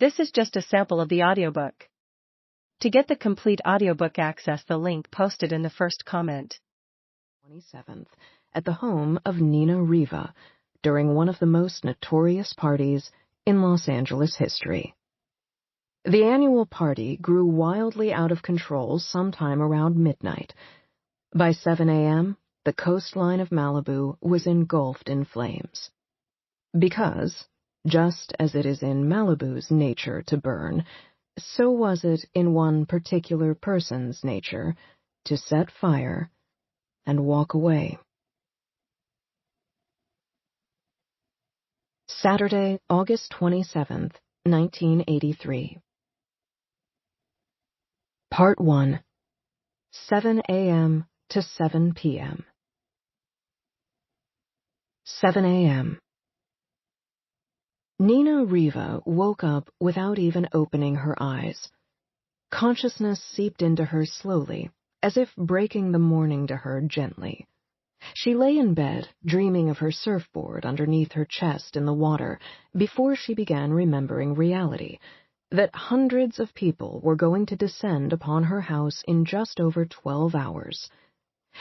This is just a sample of the audiobook. To get the complete audiobook, access the link posted in the first comment. 27th, at the home of Nina Riva, during one of the most notorious parties in Los Angeles history. The annual party grew wildly out of control sometime around midnight. By 7 a.m., the coastline of Malibu was engulfed in flames. Because, just as it is in Malibu's nature to burn, so was it in one particular person's nature to set fire and walk away. Saturday, August 27th, 1983. Part 1. 7 a.m. to 7 p.m. 7 a.m. Nina Riva woke up without even opening her eyes. Consciousness seeped into her slowly, as if breaking the morning to her gently. She lay in bed, dreaming of her surfboard underneath her chest in the water, before she began remembering reality, that hundreds of people were going to descend upon her house in just over 12 hours.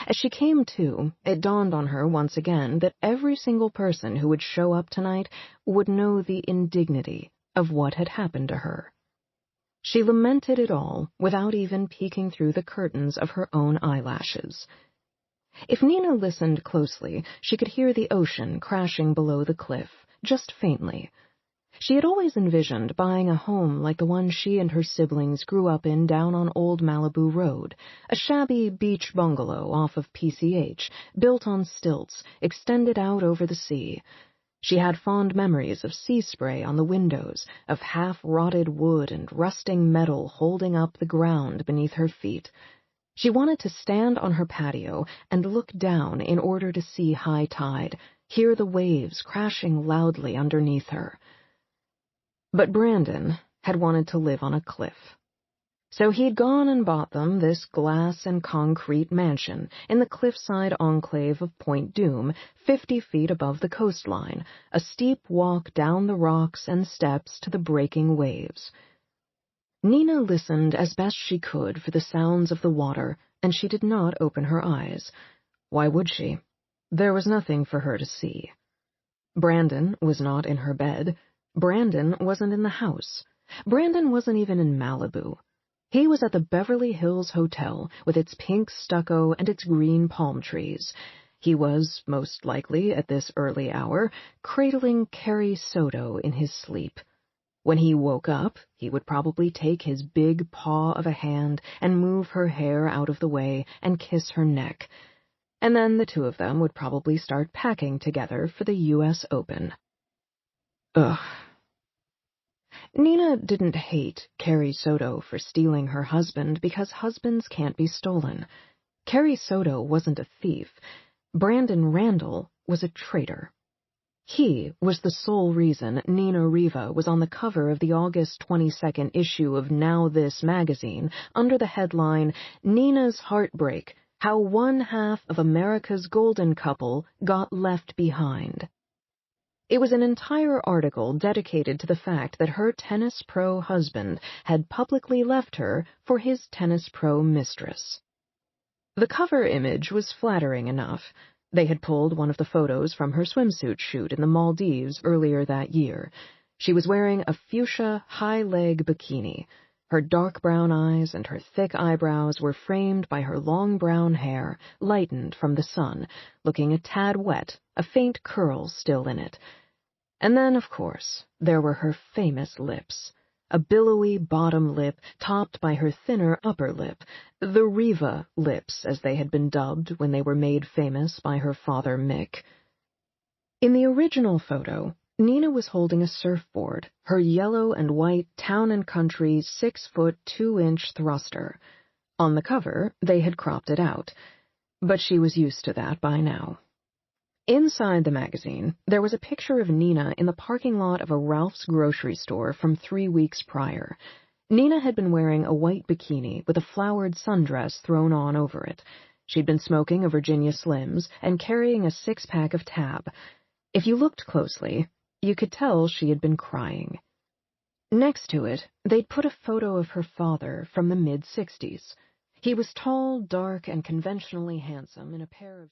As she came to, it dawned on her once again that every single person who would show up tonight would know the indignity of what had happened to her. She lamented it all without even peeking through the curtains of her own eyelashes. If Nina listened closely, she could hear the ocean crashing below the cliff, just faintly. She had always envisioned buying a home like the one she and her siblings grew up in down on Old Malibu Road, a shabby beach bungalow off of PCH, built on stilts, extended out over the sea. She had fond memories of sea spray on the windows, of half-rotted wood and rusting metal holding up the ground beneath her feet. She wanted to stand on her patio and look down in order to see high tide, hear the waves crashing loudly underneath her. But Brandon had wanted to live on a cliff. So he'd gone and bought them this glass and concrete mansion in the cliffside enclave of Point Dume, 50 feet above the coastline, a steep walk down the rocks and steps to the breaking waves. Nina listened as best she could for the sounds of the water, and she did not open her eyes. Why would she? There was nothing for her to see. Brandon was not in her bed. Brandon wasn't in the house. Brandon wasn't even in Malibu. He was at the Beverly Hills Hotel with its pink stucco and its green palm trees. He was, most likely at this early hour, cradling Carrie Soto in his sleep. When he woke up, he would probably take his big paw of a hand and move her hair out of the way and kiss her neck. And then the two of them would probably start packing together for the U.S. Open. Ugh. Nina didn't hate Carrie Soto for stealing her husband because husbands can't be stolen. Carrie Soto wasn't a thief. Brandon Randall was a traitor. He was the sole reason Nina Riva was on the cover of the August 22nd issue of Now This magazine under the headline, Nina's Heartbreak, How One Half of America's Golden Couple Got Left Behind. It was an entire article dedicated to the fact that her tennis pro husband had publicly left her for his tennis pro mistress. The cover image was flattering enough. They had pulled one of the photos from her swimsuit shoot in the Maldives earlier that year. She was wearing a fuchsia high-leg bikini. Her dark brown eyes and her thick eyebrows were framed by her long brown hair, lightened from the sun, looking a tad wet, a faint curl still in it. And then, of course, there were her famous lips, a billowy bottom lip topped by her thinner upper lip, the Riva lips, as they had been dubbed when they were made famous by her father Mick. In the original photo, Nina was holding a surfboard, her yellow and white Town & Country 6-foot 2-inch thruster. On the cover, they had cropped it out, but she was used to that by now. Inside the magazine, there was a picture of Nina in the parking lot of a Ralph's grocery store from 3 weeks prior. Nina had been wearing a white bikini with a flowered sundress thrown on over it. She'd been smoking a Virginia Slims and carrying a 6-pack of Tab. If you looked closely, you could tell she had been crying. Next to it, they'd put a photo of her father from the mid-60s. He was tall, dark, and conventionally handsome in a pair of